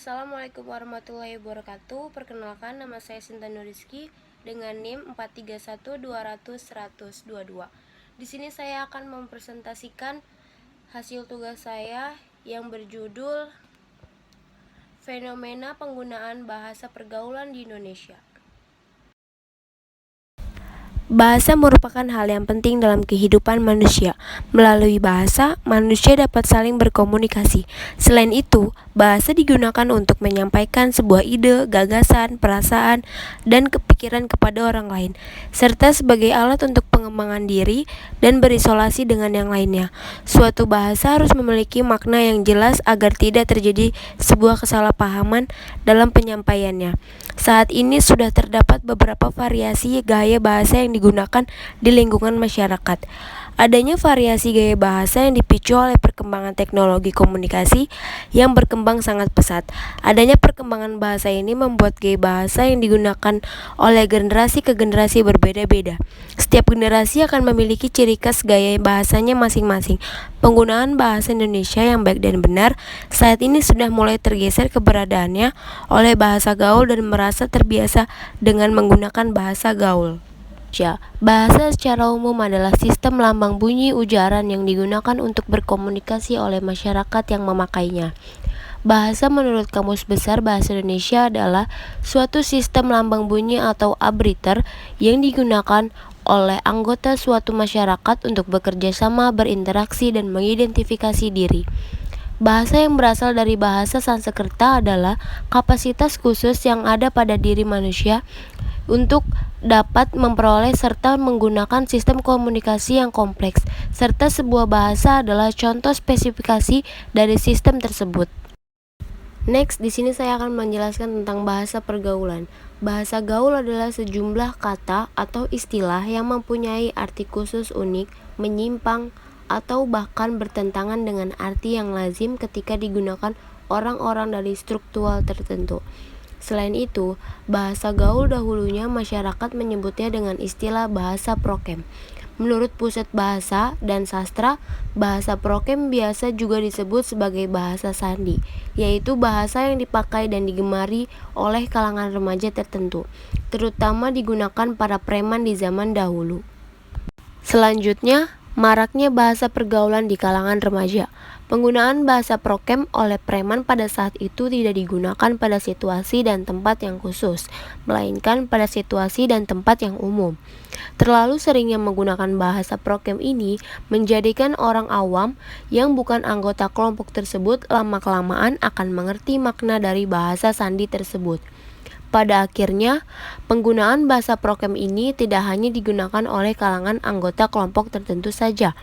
Assalamualaikum warahmatullahi wabarakatuh. Perkenalkan, nama saya Sinta Nuriski dengan NIM 431200122. Di sini saya akan mempresentasikan hasil tugas saya yang berjudul Fenomena Penggunaan Bahasa Pergaulan di Indonesia. Bahasa merupakan hal yang penting dalam kehidupan manusia. Melalui bahasa, manusia dapat saling berkomunikasi. Selain itu, bahasa digunakan untuk menyampaikan sebuah ide, gagasan, perasaan, dan kepikiran kepada orang lain, serta sebagai alat untuk pengembangan diri dan berisolasi dengan yang lainnya. Suatu bahasa harus memiliki makna yang jelas agar tidak terjadi sebuah kesalahpahaman dalam penyampaiannya. Saat ini sudah terdapat beberapa variasi gaya bahasa yang digunakan di lingkungan masyarakat. Adanya variasi gaya bahasa yang dipicu oleh perkembangan teknologi komunikasi yang berkembang sangat pesat. Adanya perkembangan bahasa ini membuat gaya bahasa yang digunakan oleh generasi ke generasi berbeda-beda. Setiap generasi akan memiliki ciri khas gaya bahasanya masing-masing. Penggunaan bahasa Indonesia yang baik dan benar saat ini sudah mulai tergeser keberadaannya oleh bahasa gaul dan merasa terbiasa dengan menggunakan bahasa gaul. Bahasa secara umum adalah sistem lambang bunyi ujaran yang digunakan untuk berkomunikasi oleh masyarakat yang memakainya. Bahasa menurut Kamus Besar Bahasa Indonesia adalah suatu sistem lambang bunyi atau abriter yang digunakan oleh anggota suatu masyarakat untuk bekerja sama, berinteraksi, dan mengidentifikasi diri. Bahasa yang berasal dari bahasa Sanskerta adalah kapasitas khusus yang ada pada diri manusia untuk dapat memperoleh serta menggunakan sistem komunikasi yang kompleks, serta sebuah bahasa adalah contoh spesifikasi dari sistem tersebut. Next, di sini saya akan menjelaskan tentang bahasa pergaulan. Bahasa gaul adalah sejumlah kata atau istilah yang mempunyai arti khusus unik, menyimpang, atau bahkan bertentangan dengan arti yang lazim ketika digunakan orang-orang dari struktural tertentu. Selain itu, bahasa gaul dahulunya masyarakat menyebutnya dengan istilah bahasa prokem. Menurut Pusat Bahasa dan Sastra, bahasa prokem biasa juga disebut sebagai bahasa sandi, yaitu bahasa yang dipakai dan digemari oleh kalangan remaja tertentu, terutama digunakan para preman di zaman dahulu. Selanjutnya, maraknya bahasa pergaulan di kalangan remaja. Penggunaan bahasa prokem oleh preman pada saat itu tidak digunakan pada situasi dan tempat yang khusus, melainkan pada situasi dan tempat yang umum. Terlalu seringnya menggunakan bahasa prokem ini menjadikan orang awam yang bukan anggota kelompok tersebut lama-kelamaan akan mengerti makna dari bahasa sandi tersebut. Pada akhirnya, penggunaan bahasa prokem ini tidak hanya digunakan oleh kalangan anggota kelompok tertentu saja,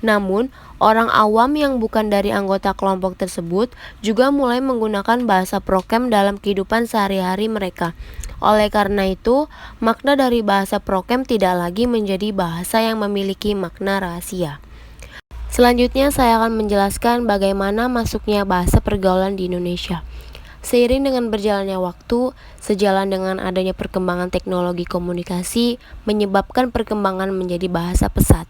namun orang awam yang bukan dari anggota kelompok tersebut juga mulai menggunakan bahasa prokem dalam kehidupan sehari-hari mereka. Oleh karena itu, makna dari bahasa prokem tidak lagi menjadi bahasa yang memiliki makna rahasia. Selanjutnya saya akan menjelaskan bagaimana masuknya bahasa pergaulan di Indonesia. Seiring dengan berjalannya waktu, sejalan dengan adanya perkembangan teknologi komunikasi, menyebabkan perkembangan menjadi bahasa pesat.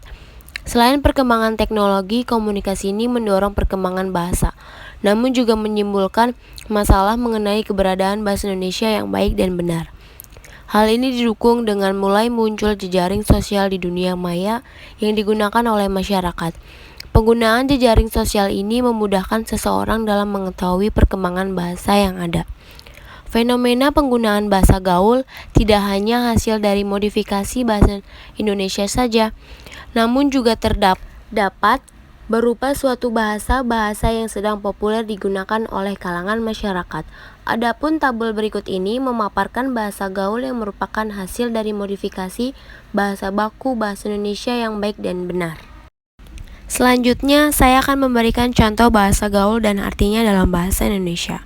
Selain perkembangan teknologi, komunikasi ini mendorong perkembangan bahasa, namun juga menimbulkan masalah mengenai keberadaan bahasa Indonesia yang baik dan benar. Hal ini didukung dengan mulai muncul jejaring sosial di dunia maya yang digunakan oleh masyarakat. Penggunaan jejaring sosial ini memudahkan seseorang dalam mengetahui perkembangan bahasa yang ada. Fenomena penggunaan bahasa gaul tidak hanya hasil dari modifikasi bahasa Indonesia saja, namun juga terdapat berupa suatu bahasa yang sedang populer digunakan oleh kalangan masyarakat. Adapun tabel berikut ini memaparkan bahasa gaul yang merupakan hasil dari modifikasi bahasa baku bahasa Indonesia yang baik dan benar. Selanjutnya, saya akan memberikan contoh bahasa gaul dan artinya dalam bahasa Indonesia.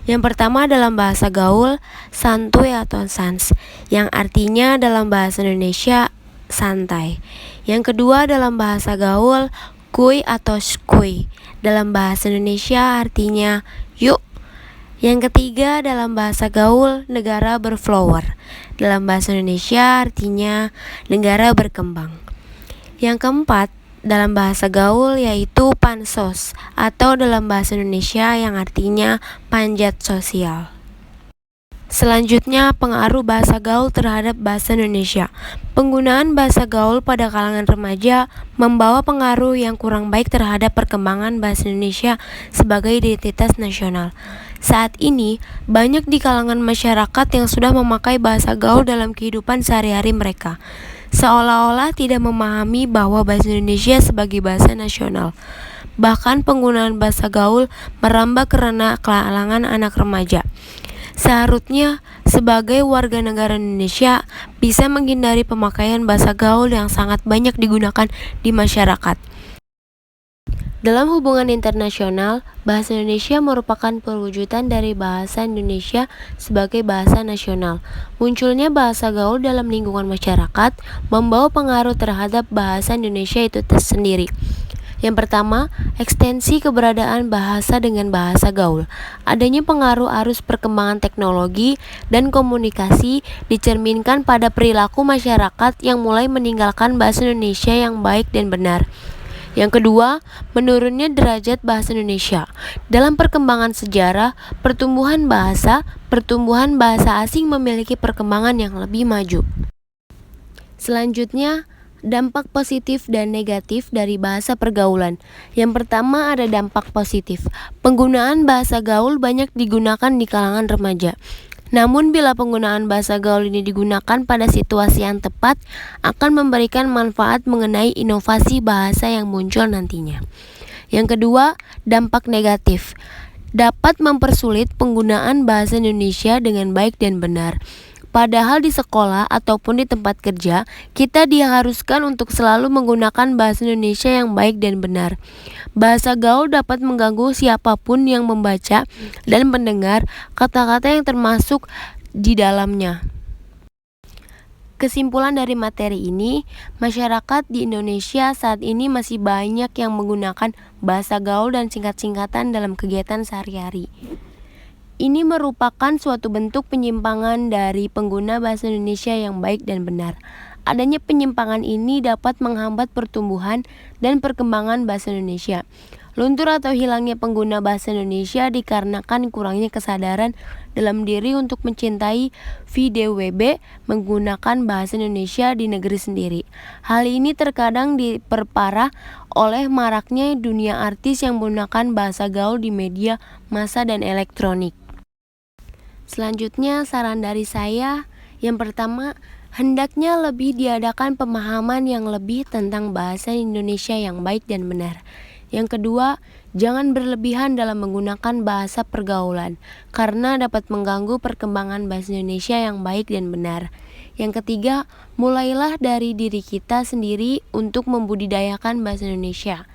Yang pertama dalam bahasa gaul, santuy atau sans, yang artinya dalam bahasa Indonesia santai. Yang kedua dalam bahasa gaul, kuy atau skuy, dalam bahasa Indonesia artinya yuk. Yang ketiga dalam bahasa gaul, negara berflower, dalam bahasa Indonesia artinya negara berkembang. Yang keempat dalam bahasa gaul yaitu pansos atau dalam bahasa Indonesia yang artinya panjat sosial. Selanjutnya, pengaruh bahasa gaul terhadap bahasa Indonesia. Penggunaan bahasa gaul pada kalangan remaja membawa pengaruh yang kurang baik terhadap perkembangan bahasa Indonesia sebagai identitas nasional. Saat ini, banyak di kalangan masyarakat yang sudah memakai bahasa gaul dalam kehidupan sehari-hari mereka, seolah-olah tidak memahami bahwa bahasa Indonesia sebagai bahasa nasional. Bahkan penggunaan bahasa gaul merambah ke ranah kalangan anak remaja. Seharusnya, sebagai warga negara Indonesia, bisa menghindari pemakaian bahasa gaul yang sangat banyak digunakan di masyarakat. Dalam hubungan internasional, bahasa Indonesia merupakan perwujudan dari bahasa Indonesia sebagai bahasa nasional. Munculnya bahasa gaul dalam lingkungan masyarakat membawa pengaruh terhadap bahasa Indonesia itu tersendiri. Yang pertama, ekstensi keberadaan bahasa dengan bahasa gaul. Adanya pengaruh arus perkembangan teknologi dan komunikasi dicerminkan pada perilaku masyarakat yang mulai meninggalkan bahasa Indonesia yang baik dan benar. Yang kedua, menurunnya derajat bahasa Indonesia. Dalam perkembangan sejarah, pertumbuhan bahasa asing memiliki perkembangan yang lebih maju. Selanjutnya, dampak positif dan negatif dari bahasa pergaulan. Yang pertama ada dampak positif. Penggunaan bahasa gaul banyak digunakan di kalangan remaja. Namun bila penggunaan bahasa gaul ini digunakan pada situasi yang tepat, akan memberikan manfaat mengenai inovasi bahasa yang muncul nantinya. Yang kedua, dampak negatif. Dapat mempersulit penggunaan bahasa Indonesia dengan baik dan benar. Padahal di sekolah ataupun di tempat kerja, kita diharuskan untuk selalu menggunakan bahasa Indonesia yang baik dan benar. Bahasa gaul dapat mengganggu siapapun yang membaca dan mendengar kata-kata yang termasuk di dalamnya. Kesimpulan dari materi ini, masyarakat di Indonesia saat ini masih banyak yang menggunakan bahasa gaul dan singkat-singkatan dalam kegiatan sehari-hari. Ini merupakan suatu bentuk penyimpangan dari pengguna bahasa Indonesia yang baik dan benar. Adanya penyimpangan ini dapat menghambat pertumbuhan dan perkembangan bahasa Indonesia. Luntur atau hilangnya pengguna bahasa Indonesia dikarenakan kurangnya kesadaran dalam diri untuk mencintai VDWB menggunakan bahasa Indonesia di negeri sendiri. Hal ini terkadang diperparah oleh maraknya dunia artis yang menggunakan bahasa gaul di media massa dan elektronik. Selanjutnya, saran dari saya, yang pertama, hendaknya lebih diadakan pemahaman yang lebih tentang bahasa Indonesia yang baik dan benar. Yang kedua, jangan berlebihan dalam menggunakan bahasa pergaulan, karena dapat mengganggu perkembangan bahasa Indonesia yang baik dan benar. Yang ketiga, mulailah dari diri kita sendiri untuk membudidayakan bahasa Indonesia.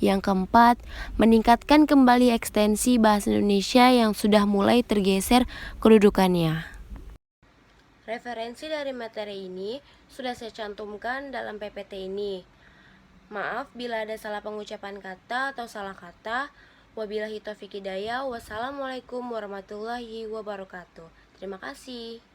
Yang keempat, meningkatkan kembali ekstensi bahasa Indonesia yang sudah mulai tergeser kedudukannya. Referensi dari materi ini sudah saya cantumkan dalam PPT ini. Maaf bila ada salah pengucapan kata atau salah kata. Wabillahi taufiq hidayah. Wassalamualaikum warahmatullahi wabarakatuh. Terima kasih.